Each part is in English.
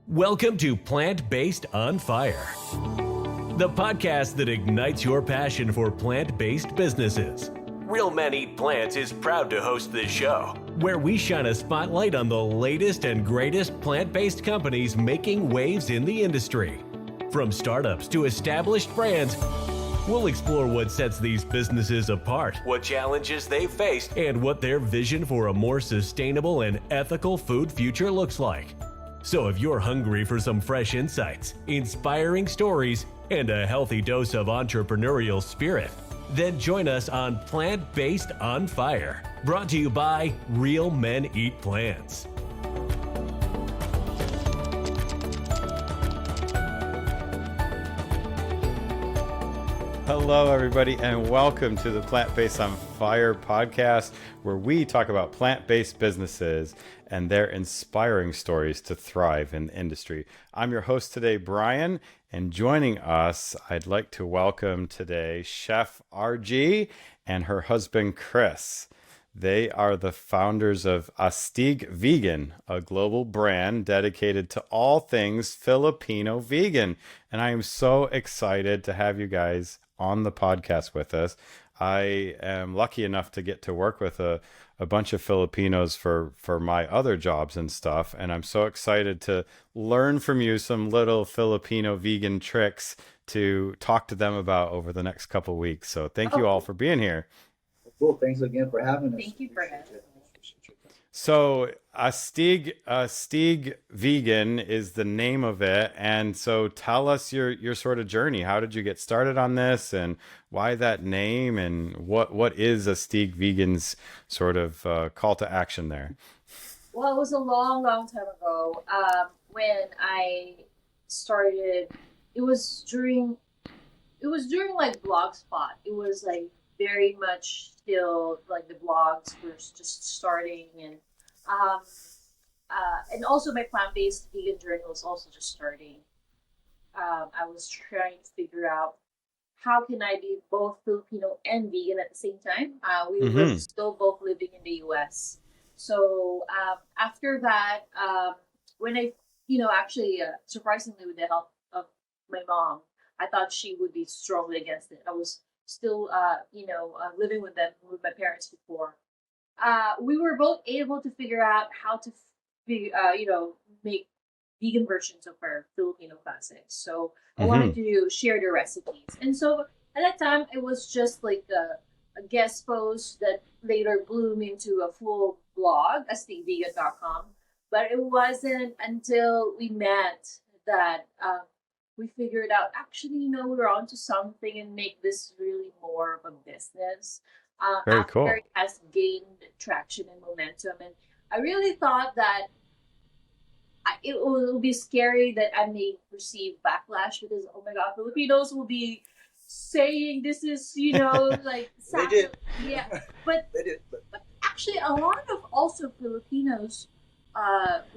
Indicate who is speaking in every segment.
Speaker 1: Welcome to Plant-Based on Fire, the podcast that ignites your passion for plant-based businesses. Real Men Eat Plants is proud to host this show, where we shine a spotlight on the latest and greatest plant-based companies making waves in the industry. From startups to established brands, we'll explore what sets these businesses apart, what challenges they've faced, and what their vision for a more sustainable and ethical food future looks like. So if you're hungry for some fresh insights, inspiring stories, and a healthy dose of entrepreneurial spirit, then join us on Plant-Based on Fire, brought to you by Real Men Eat Plants.
Speaker 2: Hello, everybody, and welcome to the Plant-Based on Fire podcast, where we talk about plant-based businesses and their inspiring stories to thrive in the industry. I'm your host today, Bryan, and joining us, I'd like to welcome today Chef RG and her husband, Chris. They are the founders of Astig Vegan, a global brand dedicated to all things Filipino vegan. And I am so excited to have you guys on the podcast with us. I am lucky enough to get to work with a bunch of Filipinos for my other jobs and stuff. And I'm so excited to learn from you some little Filipino vegan tricks to talk to them about over the next couple of weeks. So thank you all for being here.
Speaker 3: Cool. Thanks again for having us.
Speaker 4: Thank you for having us.
Speaker 2: So Astig Vegan is the name of it. And so tell us your sort of journey. How did you get started on this and why that name, and what is Astig Vegan's sort of call to action there?
Speaker 4: Well, it was a long time ago when I started. It was during like Blogspot. It was like very much still like the blogs were just starting, and also my plant-based vegan journey was also just starting. I was trying to figure out how can I be both Filipino and vegan at the same time. We were still both living in the US. So after that, when I, actually surprisingly with the help of my mom, I thought she would be strongly against it. I was still, living with my parents before. We were both able to figure out how to, make vegan versions of our Filipino classics. So I wanted to share the recipes. And so at that time, it was just like a guest post that later bloomed into a full blog, astigvegan.com. But it wasn't until we met that we figured out, actually, we're onto something and make this really more of a business.
Speaker 2: Very cool.
Speaker 4: It has gained traction and momentum. And I really thought that it will be scary that I may receive backlash because, oh my God, Filipinos will be saying this is, like...
Speaker 3: They did.
Speaker 4: Yeah, but,
Speaker 3: They did.
Speaker 4: but actually a lot of also Filipinos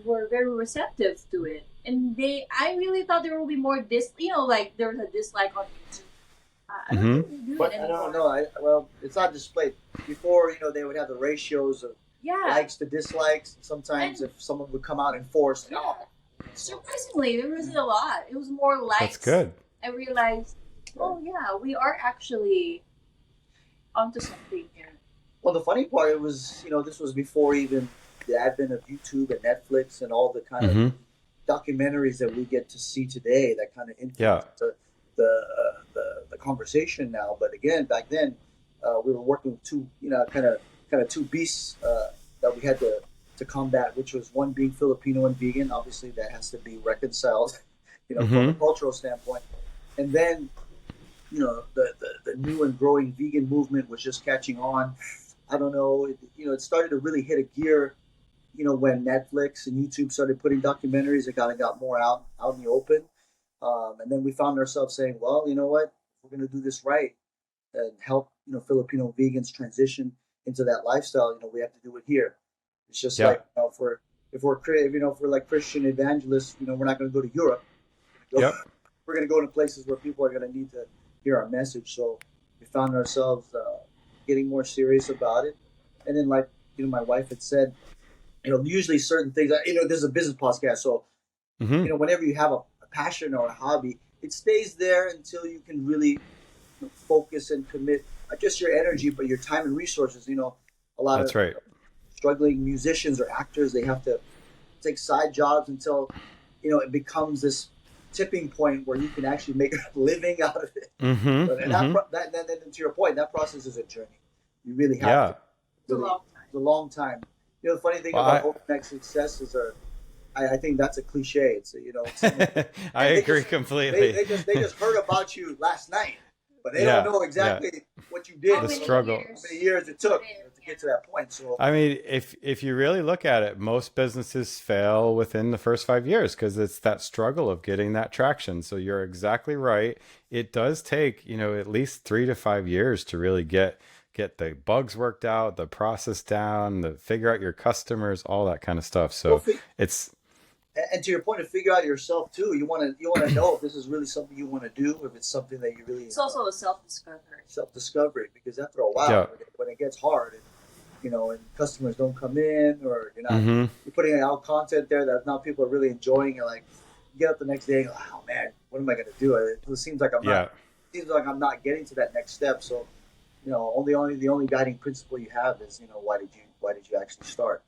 Speaker 4: were very receptive to it. And I really thought there will be more like there was a dislike on YouTube. I don't think they do
Speaker 3: But
Speaker 4: it
Speaker 3: I
Speaker 4: anymore.
Speaker 3: don't know. It's not displayed. Before, they would have the ratios of likes to dislikes. Sometimes if someone would come out and force,
Speaker 4: Surprisingly, there wasn't a lot. It was more likes.
Speaker 2: That's good.
Speaker 4: I realized, we are actually onto something here.
Speaker 3: Well, the funny part, it was, this was before even the advent of YouTube and Netflix and all the kind of documentaries that we get to see today that kind of influence the conversation now. But again, back then, we were working with two, kind of two beasts that we had to combat, which was one being Filipino and vegan. Obviously, that has to be reconciled, from a cultural standpoint. And then, the new and growing vegan movement was just catching on. I don't know, it started to really hit a gear, when Netflix and YouTube started putting documentaries. It kind of got more out in the open. And then we found ourselves saying, well, you know what, if we're going to do this right and help, Filipino vegans transition into that lifestyle, we have to do it here. It's just like, if we're like Christian evangelists, we're not going to go to Europe. We're going to go to places where people are going to need to hear our message. So we found ourselves getting more serious about it. And then, like, my wife had said, usually certain things, this is a business podcast, so
Speaker 2: Mm-hmm.
Speaker 3: whenever you have a passion or a hobby, it stays there until you can really focus and commit not just your energy, but your time and resources. A lot
Speaker 2: That's
Speaker 3: of
Speaker 2: right.
Speaker 3: struggling musicians or actors, they have to take side jobs until, it becomes this tipping point where you can actually make a living out of it.
Speaker 2: Mm-hmm.
Speaker 3: But and to your point, that process is a journey. You really have
Speaker 2: Yeah.
Speaker 3: to.
Speaker 4: It's a long time.
Speaker 3: It's a long time. The funny thing about overnight successes I think that's a cliche. It's
Speaker 2: I agree completely.
Speaker 3: They just heard about you last night, but they don't know exactly what you did.
Speaker 2: The struggle.
Speaker 3: How many years it took to get to that point. So
Speaker 2: I mean, if you really look at it, most businesses fail within the first 5 years because it's that struggle of getting that traction. So you're exactly right. It does take, at least 3 to 5 years to really get the bugs worked out, the process down, figure out your customers, all that kind of stuff. So it's.
Speaker 3: And to your point, to figure out yourself too, you want to know if this is really something you want to do, if it's something that you really.
Speaker 4: It's also a self-discovery.
Speaker 3: Self-discovery, because after a while, when it gets hard, and customers don't come in, or you're not you're putting out content there that now people are really enjoying, and like you get up the next day, and like, oh man, what am I going to do? It seems like I'm not getting to that next step. So, the only guiding principle you have is why did you actually start?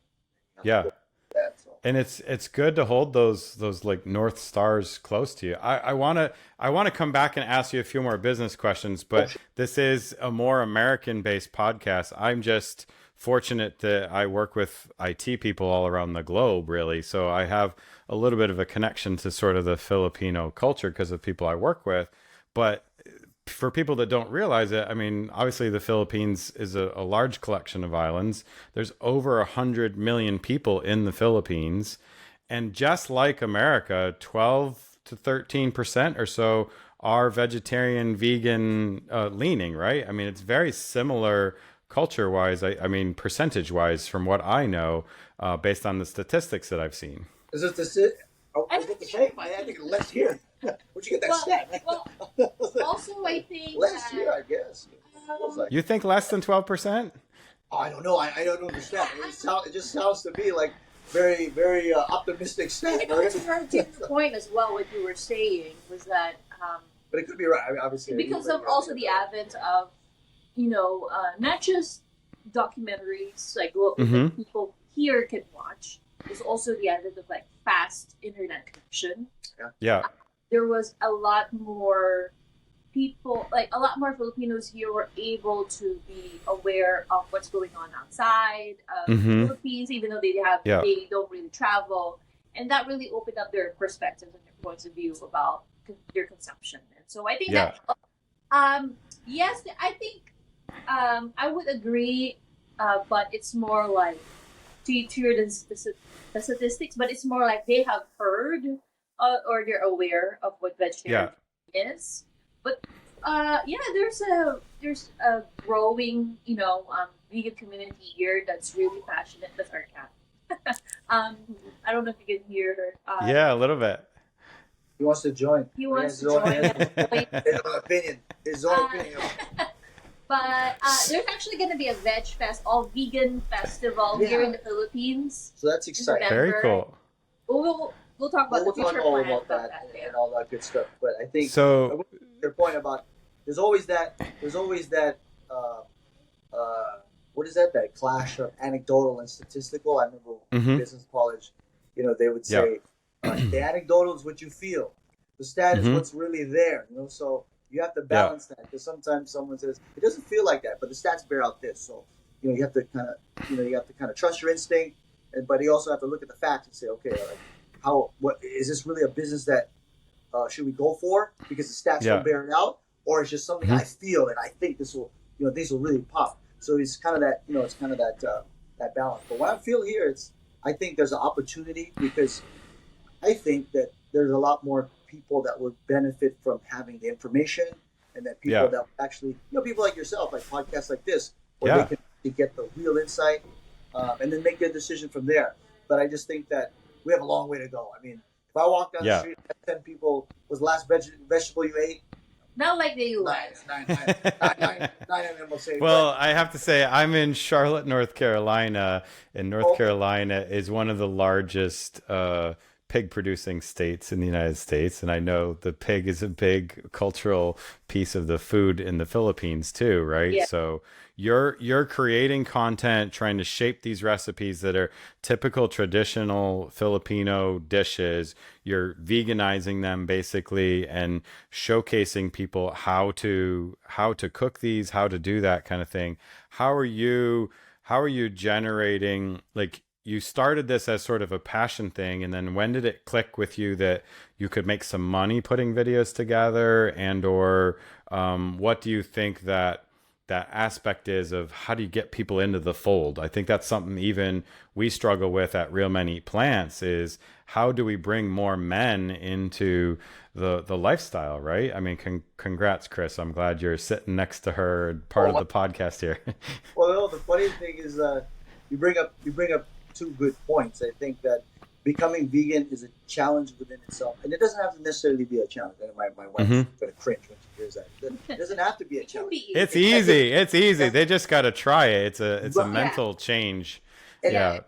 Speaker 2: And it's good to hold those like North Stars close to you. I want to come back and ask you a few more business questions, but this is a more American based podcast. I'm just fortunate that I work with IT people all around the globe, really. So I have a little bit of a connection to sort of the Filipino culture because of people I work with. But for people that don't realize it, I mean, obviously the Philippines is a large collection of islands. There's over 100 million people in the Philippines. And just like America, 12 to 13% or so are vegetarian, vegan leaning, right? I mean, it's very similar culture-wise, I mean, percentage-wise from what I know, based on the statistics that I've seen.
Speaker 3: Is it the same? Is it the same? I think less here. Where'd you get that stat?
Speaker 4: Well, also, I think
Speaker 3: last year, I guess.
Speaker 2: You think less than 12%?
Speaker 3: I don't know. I don't understand. It just sounds to me like very, very optimistic stat.
Speaker 4: It's hard to the point as well. What you were saying was that,
Speaker 3: but it could be right. I mean, obviously,
Speaker 4: because of also the advent of, not just documentaries like what people here can watch. There's also the advent of like fast internet connection.
Speaker 2: Yeah.
Speaker 4: There was a lot more people, like a lot more Filipinos here were able to be aware of what's going on outside of the Philippines, even though they don't really travel. And that really opened up their perspectives and their points of view about their consumption. And so I think that, yes, I think I would agree, but it's more like, to hear the statistics, but it's more like they have heard or they're aware of what vegetarian is. But there's a growing vegan community here that's really passionate. That's our cat. I don't know if you can hear her.
Speaker 2: Yeah, a little bit.
Speaker 3: He wants to join.
Speaker 4: He wants to join.
Speaker 3: His own opinion.
Speaker 4: But there's actually going to be a veg fest, all vegan festival here in the Philippines.
Speaker 3: So that's exciting.
Speaker 2: Very cool.
Speaker 4: We'll talk about the future
Speaker 3: all
Speaker 4: plan
Speaker 3: about that and all that good stuff. But I think
Speaker 2: so.
Speaker 3: Your point about there's always that what is that clash of anecdotal and statistical. I remember in business college, they would say the anecdotal is what you feel, the stat is what's really there. So you have to balance that, because sometimes someone says it doesn't feel like that, but the stats bear out this. So you have to kind of trust your instinct, but you also have to look at the facts and say, okay, like what is this really a business that should we go for because the stats don't bear it out, or it's just something I feel and I think this will these will really pop. So it's kind of that that balance. But what I feel here, I think there's an opportunity, because I think that there's a lot more people that would benefit from having the information, and that people that actually, people like yourself, like podcasts like this, where they can get the real insight, and then make their decision from there. But I just think that we have a long way to go. I mean, if I walk down the street and 10 people, was the last vegetable you ate?
Speaker 4: Not like the
Speaker 3: U.S. Nine, and then we'll say.
Speaker 2: Well, I have to say, I'm in Charlotte, North Carolina, and North Carolina is one of the largest pig producing states in the United States, and I know the pig is a big cultural piece of the food in the Philippines too, right?
Speaker 4: Yeah.
Speaker 2: So you're creating content, trying to shape these recipes that are typical traditional Filipino dishes. You're veganizing them basically and showcasing people how to cook these, how to do that kind of thing. How are you generating, like, you started this as sort of a passion thing, and then when did it click with you that you could make some money putting videos together? And or what do you think that aspect is of how do you get people into the fold? I think that's something even we struggle with at Real Men Eat Plants, is how do we bring more men into the lifestyle, right? I mean, congrats, Chris. I'm glad you're sitting next to her, part of the podcast here.
Speaker 3: Well, the funny thing is, you bring up two good points. I think that becoming vegan is a challenge within itself, and it doesn't have to necessarily be a challenge. And my wife is going to cringe when she hears that. It doesn't have to be a challenge.
Speaker 2: It's easy. It's easy. They just got to try it. It's a mental change.
Speaker 3: And,
Speaker 2: yeah.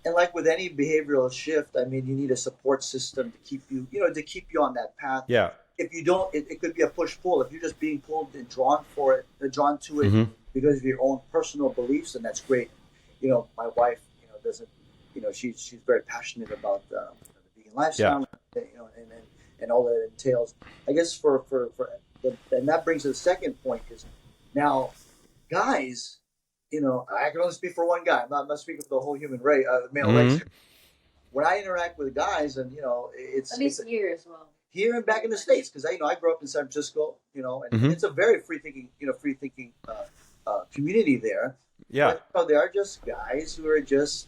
Speaker 3: And like with any behavioral shift, I mean, you need a support system to keep you, on that path.
Speaker 2: Yeah.
Speaker 3: If you don't, it could be a push-pull. If you're just being pulled and drawn to it because of your own personal beliefs, and that's great. My wife, doesn't, she's very passionate about the vegan lifestyle, and all that it entails. I guess and that brings to the second point is now, guys, I can only speak for one guy. I'm not speaking for the whole human race, male race. When I interact with guys, and it's
Speaker 4: at least here as well.
Speaker 3: Here and back in the States, because I grew up in San Francisco, and it's a very free thinking community there.
Speaker 2: Yeah.
Speaker 3: But, there are just guys who are just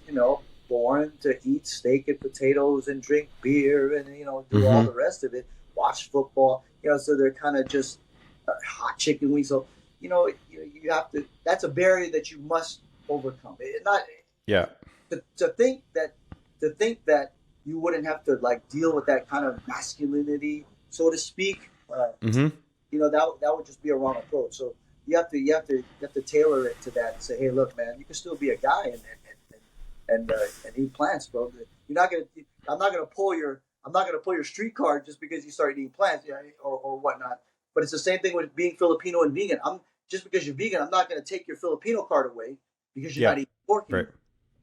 Speaker 3: born to eat steak and potatoes and drink beer and do all the rest of it, watch football. So they're kind of just hot chicken wings. So you have to. That's a barrier that you must overcome. To think that you wouldn't have to deal with that kind of masculinity, so to speak. That would just be a wrong approach. So you have to tailor it to that and say, hey, look, man, you can still be a guy and eat plants, bro. I'm not gonna pull your street card just because you start eating plants, or whatnot. But it's the same thing with being Filipino and vegan. Just because you're vegan, I'm not going to take your Filipino card away because you're not eating pork. Right.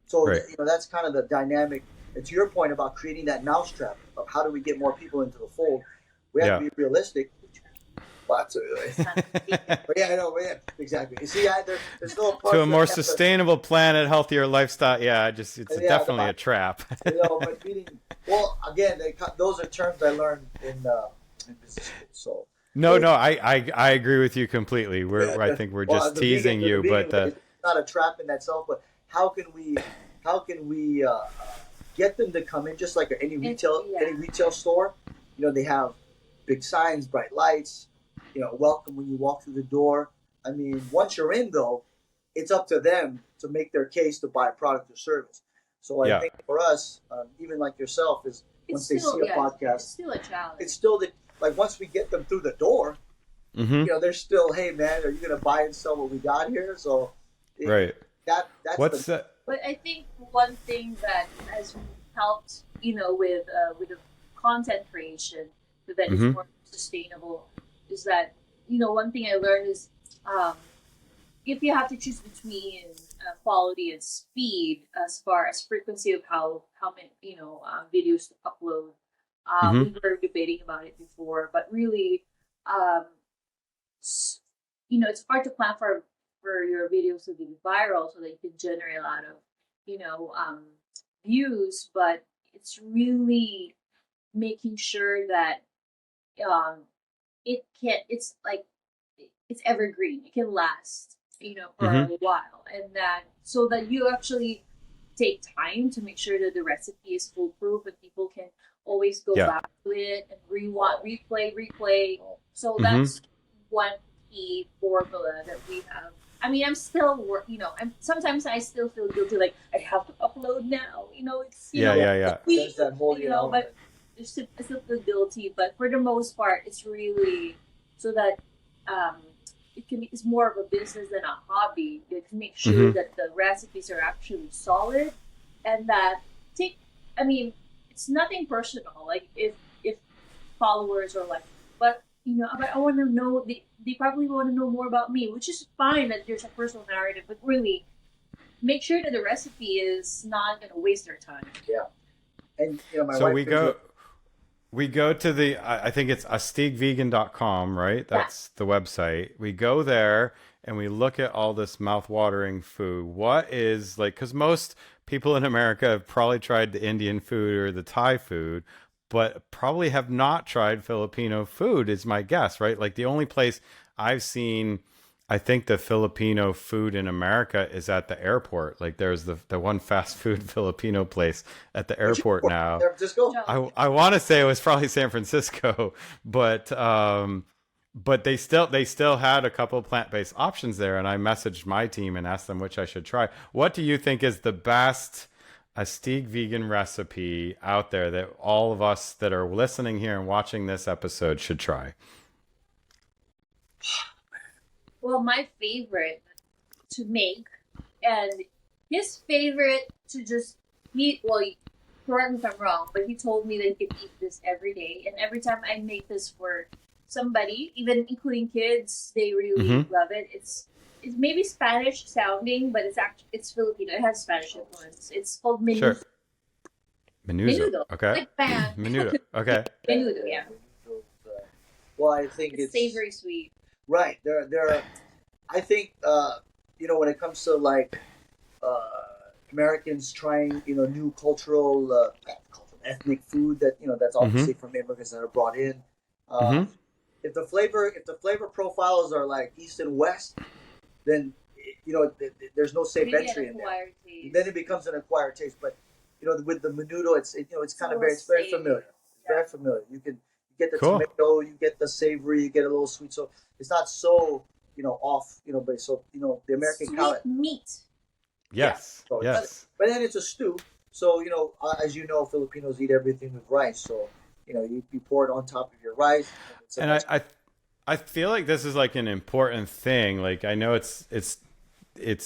Speaker 3: So that's kind of the dynamic. And to your point about creating that mousetrap of how do we get more people into the fold, we have to be realistic. Lots of exactly. You see, there's no
Speaker 2: to a more sustainable planet, healthier lifestyle. Yeah, it's definitely a trap.
Speaker 3: But again, those are terms I learned in business school. So.
Speaker 2: No, I agree with you completely. I think we're just teasing you, but
Speaker 3: it's not a trap in itself. But how can we get them to come in just like any retail store? They have big signs, bright lights. Welcome when you walk through the door. I mean, once you're in, though, it's up to them to make their case to buy a product or service. So I think for us, even like yourself, is once they see a podcast,
Speaker 4: it's still a challenge.
Speaker 3: It's still once we get them through the door, they're still, hey man, are you going to buy and sell what we got here? So that's
Speaker 2: that?
Speaker 4: But I think one thing that has helped, with the content creation that is more sustainable is that, one thing I learned is if you have to choose between quality and speed as far as frequency of how many videos to upload. We were debating about it before, but really, it's hard to plan for your videos to be viral so that you can generate a lot of, views. But it's really making sure that it's evergreen. It can last, for a while, and that so that you actually take time to make sure that the recipe is foolproof and people can always go back to it and replay. So that's one key formula that we have. I mean, I'm still sometimes I still feel guilty, like I have to upload now. It's
Speaker 3: There's that whole,
Speaker 4: but I still feel guilty. But for the most part, it's really so that it's more of a business than a hobby. To make sure that the recipes are actually solid and that it's nothing personal. Like if followers are like, but but I want to know. They probably want to know more about me, which is fine that there's a personal narrative, but really make sure that the recipe is not going to waste their time.
Speaker 3: Yeah, and my
Speaker 2: So
Speaker 3: wife.
Speaker 2: we go to the, I think it's astigvegan.com, right? That's the website. We go there and we look at all this mouth-watering food. What is like, because most people in America have probably tried the Indian food or the Thai food, but probably have not tried Filipino food, is my guess, right? Like the only place I've seen, I think, the Filipino food in America is at the airport. Like there's the one fast food Filipino place at the airport now.
Speaker 3: San Francisco?
Speaker 2: I want to say it was probably San Francisco, but they still had a couple of plant-based options there, and I messaged my team and asked them which I should try. What do you think is the best Astig vegan recipe out there that all of us that are listening here and watching this episode should try?
Speaker 4: Well, my favorite to make, and his favorite to just eat, well, correct me if I'm wrong, but he told me that he could eat this every day. And every time I make this for somebody, even including kids, they really love it. It's maybe Spanish sounding, but it's Filipino. It has Spanish influence. It's called menudo.
Speaker 2: Sure. Menudo. Okay.
Speaker 4: Like pan.
Speaker 2: Menudo. Okay.
Speaker 4: Menudo, yeah.
Speaker 3: Well, I think
Speaker 4: it's savory sweet.
Speaker 3: Right. There. I think when it comes to like Americans trying new cultural ethnic food that's obviously from immigrants that are brought in. If the flavor profiles are like East and West, then there's no safe entry in there.
Speaker 4: Taste.
Speaker 3: Then it becomes an acquired taste. But with the menudo, it's kind of very familiar. It's very familiar. You get the tomato, you get the savory, you get a little sweet. So it's not so off. But so the American
Speaker 4: sweet
Speaker 3: palate.
Speaker 4: Meat.
Speaker 2: Yes.
Speaker 3: So
Speaker 2: yes.
Speaker 3: But then it's a stew. So as you know, Filipinos eat everything with rice. So you pour it on top of your rice.
Speaker 2: And I feel like this is like an important thing. Like I know it's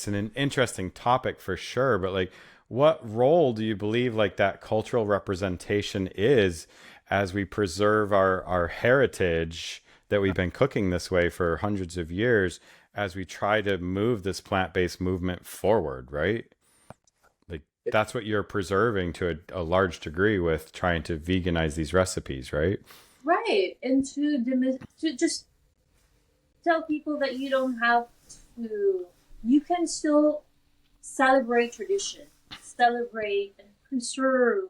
Speaker 2: an interesting topic for sure, but like what role do you believe like that cultural representation is as we preserve our heritage that we've been cooking this way for hundreds of years as we try to move this plant-based movement forward, right? Like that's what you're preserving to a large degree with trying to veganize these recipes, right?
Speaker 4: Right. And to just tell people that you don't have to, you can still celebrate tradition, celebrate and preserve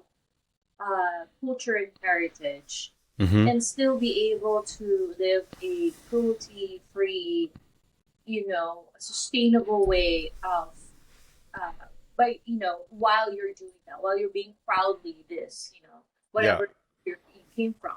Speaker 4: culture and heritage, and still be able to live a cruelty-free, sustainable way of, while you're doing that, while you're being proudly this, whatever you came from.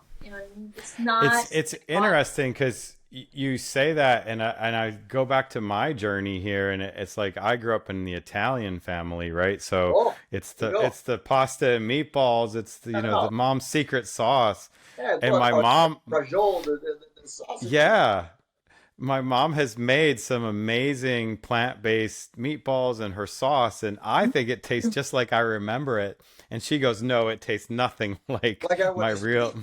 Speaker 4: It's not.
Speaker 2: It's interesting because you say that, and I go back to my journey here, and it's like I grew up in the Italian family, right? So it's the pasta and meatballs. It's the the mom's secret sauce, and my mom.
Speaker 3: The sausage.
Speaker 2: Yeah. My mom has made some amazing plant-based meatballs and her sauce, and I think it tastes just like I remember it. And she goes, "No, it tastes nothing like my real."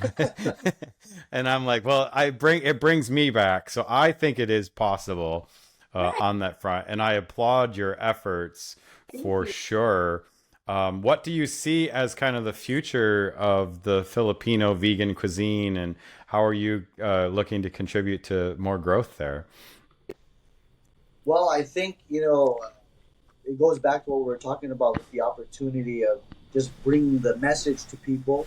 Speaker 2: And I'm like, "Well, it brings me back, so I think it is possible on that front." And I applaud your efforts for sure. What do you see as kind of the future of the Filipino vegan cuisine, and how are you looking to contribute to more growth there?
Speaker 3: Well, I think, it goes back to what we were talking about with the opportunity of just bringing the message to people.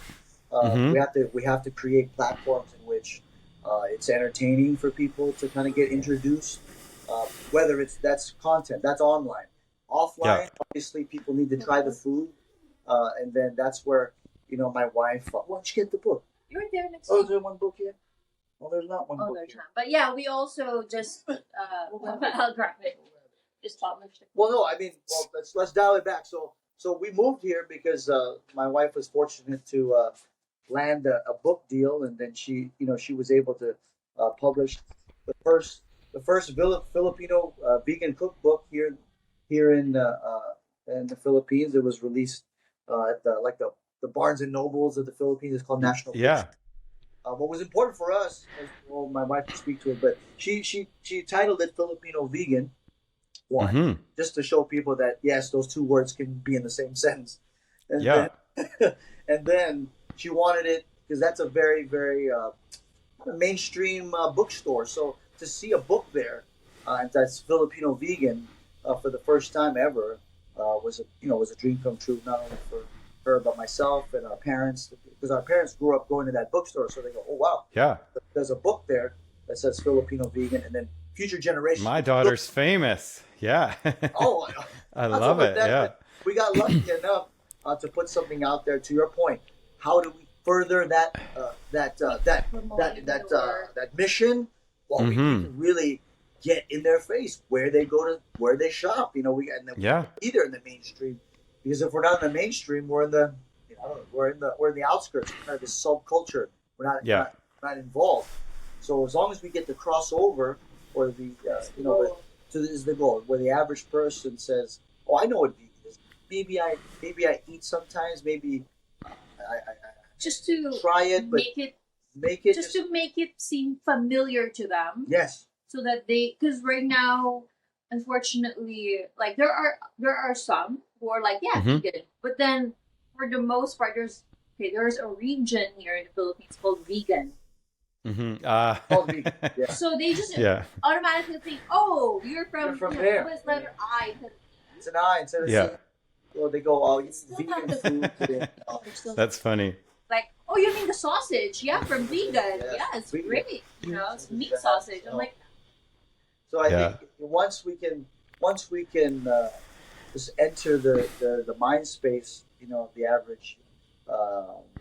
Speaker 3: We have to create platforms in which it's entertaining for people to kind of get introduced, whether that's content, that's online. Offline, obviously, people need to try the food, and then that's where, my wife, why don't you get the book?
Speaker 4: You're right there next
Speaker 3: Oh, is there one book here? Oh, there's not one book here.
Speaker 4: But yeah, we also just, I'll grab it. Just published it.
Speaker 3: Well, no, let's dial it back. So we moved here because my wife was fortunate to land a book deal, and then she was able to publish the first Filipino vegan cookbook here in the Philippines. It was released at the the Barnes and Nobles of the Philippines. It's called National
Speaker 2: Yeah.
Speaker 3: Bookstore. What was important for us, well, my wife can speak to it, but she titled it Filipino Vegan. One, just to show people that yes, those two words can be in the same sentence. And
Speaker 2: Yeah.
Speaker 3: then, and then she wanted it because that's a very, very mainstream bookstore. So to see a book there that's Filipino Vegan for the first time ever was a dream come true, not only for her but myself and our parents, because our parents grew up going to that bookstore. So they go, oh wow,
Speaker 2: Yeah.
Speaker 3: there's a book there that says Filipino Vegan, and then future generations.
Speaker 2: My daughter's famous. Yeah.
Speaker 3: Oh,
Speaker 2: I love it. Yeah.
Speaker 3: We got lucky enough to put something out there. To your point, how do we further that mission? Well, we can really get in their face where they go to, where they shop. You know, either in the mainstream, because if we're not in the mainstream, we're in the we're in the outskirts, kind of the subculture. We're not involved. So as long as we get the crossover, or the is the goal, where the average person says, "Oh, I know what vegan is. Maybe I eat sometimes. Maybe I
Speaker 4: just to
Speaker 3: try it, but make it
Speaker 4: to make it seem familiar to them."
Speaker 3: Yes.
Speaker 4: So that because right now, unfortunately, like there are some who are like, yeah, vegan, but then for the most part, there's a region here in the Philippines called vegan. So they just automatically think, oh, you're from
Speaker 3: there.
Speaker 4: It's letter I.
Speaker 3: It's an I instead of C. Well, they go, oh, it's vegan food.
Speaker 2: That's funny.
Speaker 4: Like, oh, you mean the sausage? Yeah, from vegan. Yeah, it's great. It's meat sausage. I'm like.
Speaker 3: So I think once we can just enter the mind space, the average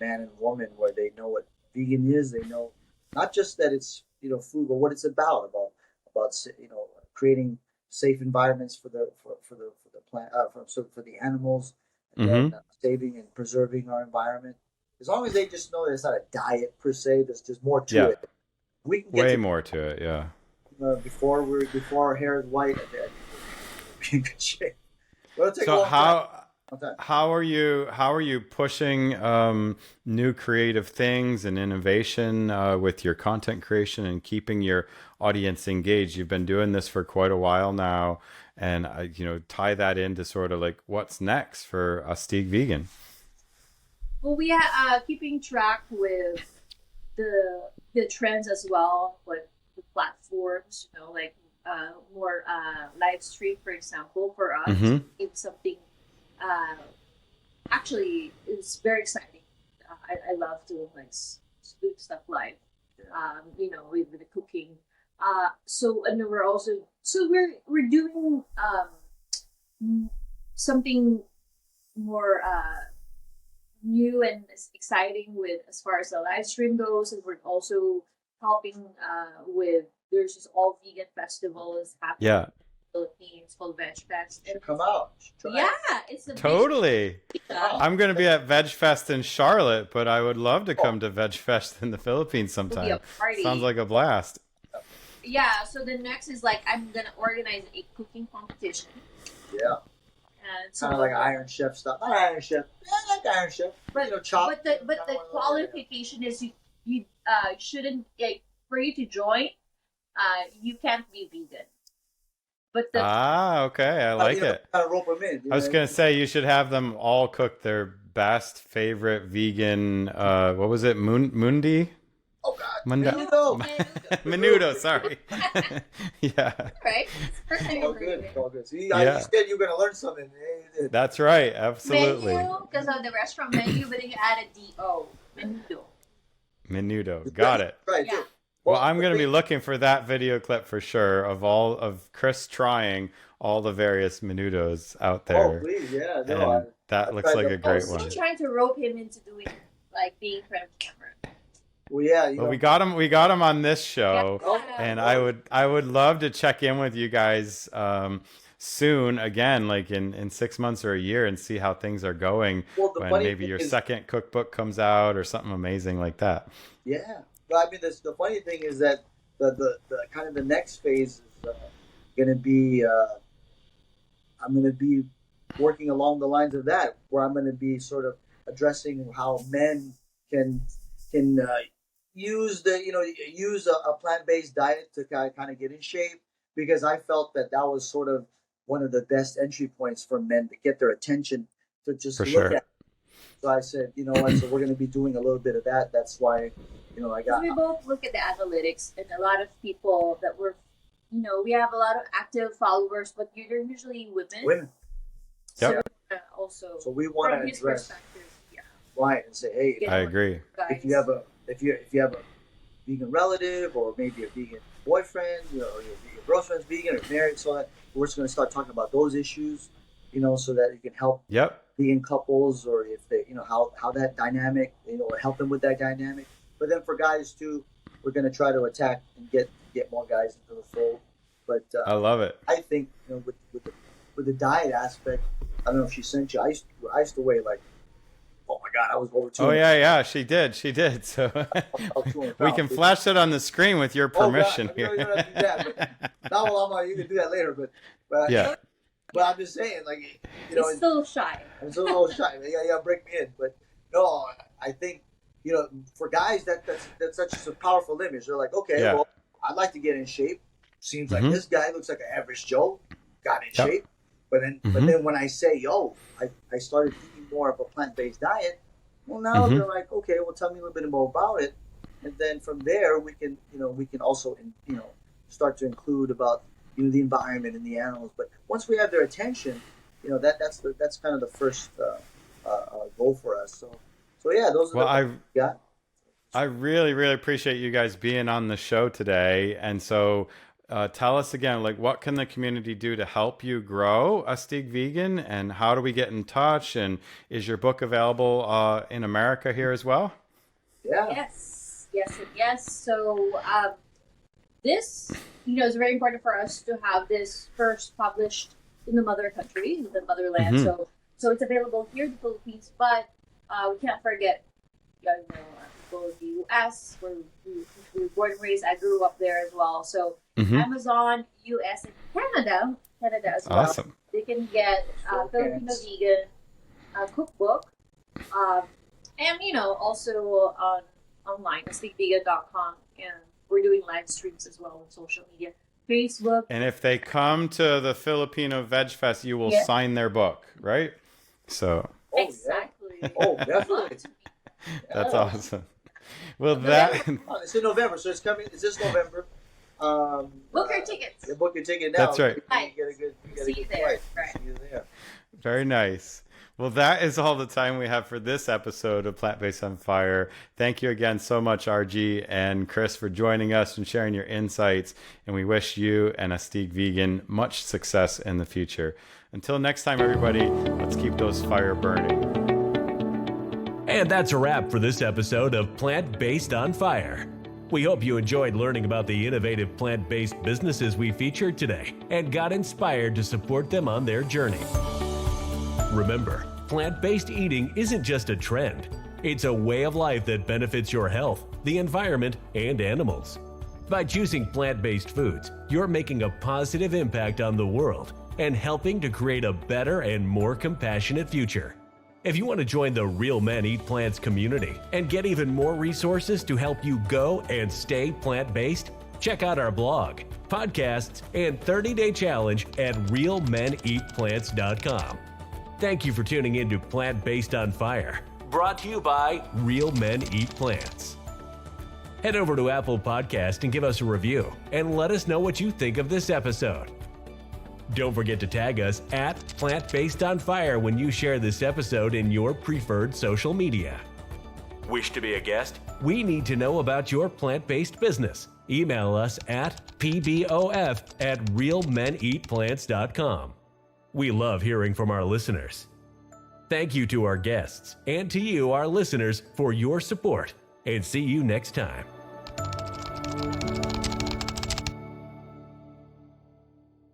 Speaker 3: man and woman, where they know what vegan is, they know. Not just that it's food, but what it's about creating safe environments for the plant, for the animals, and then, saving and preserving our environment. As long as they just know that it's not a diet per se, there's more to it. We can get
Speaker 2: more to it. Yeah.
Speaker 3: Before our hair is white, be in good shape.
Speaker 2: So how are you pushing new creative things and innovation with your content creation and keeping your audience engaged? You've been doing this for quite a while now, and tie that into sort of like what's next for Astig Vegan.
Speaker 4: Well, we are keeping track with the trends as well, with the platforms. Like more live stream, for example, for us. It's something. Actually, it's very exciting. I love doing doing stuff live. With the cooking. We're doing something more new and exciting with as far as the live stream goes, and we're also helping with there's this all vegan festival is happening.
Speaker 2: Yeah.
Speaker 4: Philippines called Veg Fest.
Speaker 3: Come out.
Speaker 4: It's a
Speaker 2: totally. I'm going to be at Veg Fest in Charlotte, but I would love to come to Veg Fest in the Philippines sometime.
Speaker 4: It'll be a party.
Speaker 2: Sounds like a blast.
Speaker 4: Yeah. So the next is I'm going to organize a cooking competition.
Speaker 3: Yeah.
Speaker 4: And so
Speaker 3: kind of like Iron Chef stuff. Not Iron Chef. Yeah, like Iron Chef.
Speaker 4: But the qualification is you shouldn't for you to join. You can't be vegan. But
Speaker 2: okay, I like it.
Speaker 3: Rope them in,
Speaker 2: I was gonna say you should have them all cook their best favorite vegan. What was it? Mundi?
Speaker 3: Oh God,
Speaker 2: Menudo. Sorry. Yeah.
Speaker 4: Right.
Speaker 3: All good. So you said you were gonna learn something.
Speaker 2: That's right. Absolutely.
Speaker 4: Because of the restaurant menu, but then you add a D-O.
Speaker 2: Menudo. Got it.
Speaker 3: Right.
Speaker 4: Yeah.
Speaker 2: Well, I'm going to be looking for that video clip for sure of Chris trying all the various menudos out there.
Speaker 3: Oh, please, yeah.
Speaker 2: No, that looks like a great one.
Speaker 4: I'm trying to rope him into doing being in front of camera.
Speaker 3: Well, yeah.
Speaker 2: Well, we got him on this show, and I would love to check in with you guys soon again, like in 6 months or a year, and see how things are going when maybe your second cookbook comes out or something amazing like that.
Speaker 3: Yeah. But I mean, the funny thing is that the kind of the next phase is going to be I'm going to be working along the lines of that, where I'm going to be sort of addressing how men can use a plant-based diet to kind of get in shape, because I felt that was sort of one of the best entry points for men to get their attention, to just
Speaker 2: For
Speaker 3: look
Speaker 2: sure.
Speaker 3: at. So I said, you know what? So we're going to be doing a little bit of that. That's why, I got.
Speaker 4: We both look at the analytics, and a lot of people that we have a lot of active followers, but they're usually women.
Speaker 3: Women.
Speaker 2: Yep.
Speaker 3: So we want to address Bryan and say, hey,
Speaker 2: I agree.
Speaker 3: if you have a vegan relative, or maybe a vegan boyfriend, your girlfriend's vegan or married, so that we're just going to start talking about those issues, so that you can help vegan couples, or if they, how that dynamic, or help them with that dynamic. But then for guys too, we're going to try to attack and get more guys into the fold. But
Speaker 2: I love it.
Speaker 3: I think with the diet aspect, I don't know if she sent you. I used to weigh like, oh my God, I was over 200.
Speaker 2: Oh yeah, she did. So we can flash it on the screen with your permission here.
Speaker 3: You don't have to do that, but not while I'm on. You can do that later, but
Speaker 2: yeah.
Speaker 3: But I'm just saying, like,
Speaker 4: it's still shy.
Speaker 3: I'm still a little shy. You gotta break me in. But no, I think for guys that's such a powerful image. They're like, okay, well, I'd like to get in shape. Seems like this guy looks like an average Joe, got in shape. But then when I say, I started eating more of a plant-based diet, well, now they're like, okay, well, tell me a little bit more about it, and then from there we can also start to include about the environment and the animals. But once we have their attention, that's kind of the first goal for us. So yeah, those are
Speaker 2: I really, really appreciate you guys being on the show today. And so tell us again, like, what can the community do to help you grow Astig Vegan, and how do we get in touch? And is your book available in America here as well?
Speaker 3: Yeah.
Speaker 4: Yes. So this, is very important for us to have this first published in the mother country, in the motherland. So it's available here in the Philippines, but we can't forget, people in the U.S., where we were born and raised. I grew up there as well. So Amazon, U.S., and Canada as well.
Speaker 2: Awesome.
Speaker 4: They can get Filipino Vegan cookbook, and also online, astigvegan.com, and we're doing live streams as well on social media, Facebook.
Speaker 2: And if they come to the Filipino Veg Fest, you will sign their book, right? So
Speaker 4: exactly.
Speaker 3: Oh, definitely.
Speaker 2: That's awesome. Well,
Speaker 3: it's in November, so it's coming. It's this November.
Speaker 4: Book your tickets.
Speaker 3: Book your ticket now.
Speaker 2: That's right.
Speaker 3: You get a good
Speaker 4: See you there. Right.
Speaker 3: See you there.
Speaker 2: Very nice. Well, that is all the time we have for this episode of Plant Based on Fire. Thank you again so much, RG and Chris, for joining us and sharing your insights. And we wish you and Astig Vegan much success in the future. Until next time, everybody, let's keep those fire burning.
Speaker 1: And that's a wrap for this episode of Plant Based on Fire. We hope you enjoyed learning about the innovative plant-based businesses we featured today and got inspired to support them on their journey. Remember, plant-based eating isn't just a trend. It's a way of life that benefits your health, the environment, and animals. By choosing plant-based foods, you're making a positive impact on the world and helping to create a better and more compassionate future. If you want to join the Real Men Eat Plants community and get even more resources to help you go and stay plant-based, check out our blog, podcasts, and 30-day challenge at realmeneatplants.com. Thank you for tuning in to Plant Based on Fire, brought to you by Real Men Eat Plants. Head over to Apple Podcast and give us a review, and let us know what you think of this episode. Don't forget to tag us at Plant Based on Fire when you share this episode in your preferred social media. Wish to be a guest? We need to know about your plant-based business. Email us at pbof@realmeneatplants.com. We love hearing from our listeners. Thank you to our guests and to you, our listeners, for your support, and see you next time.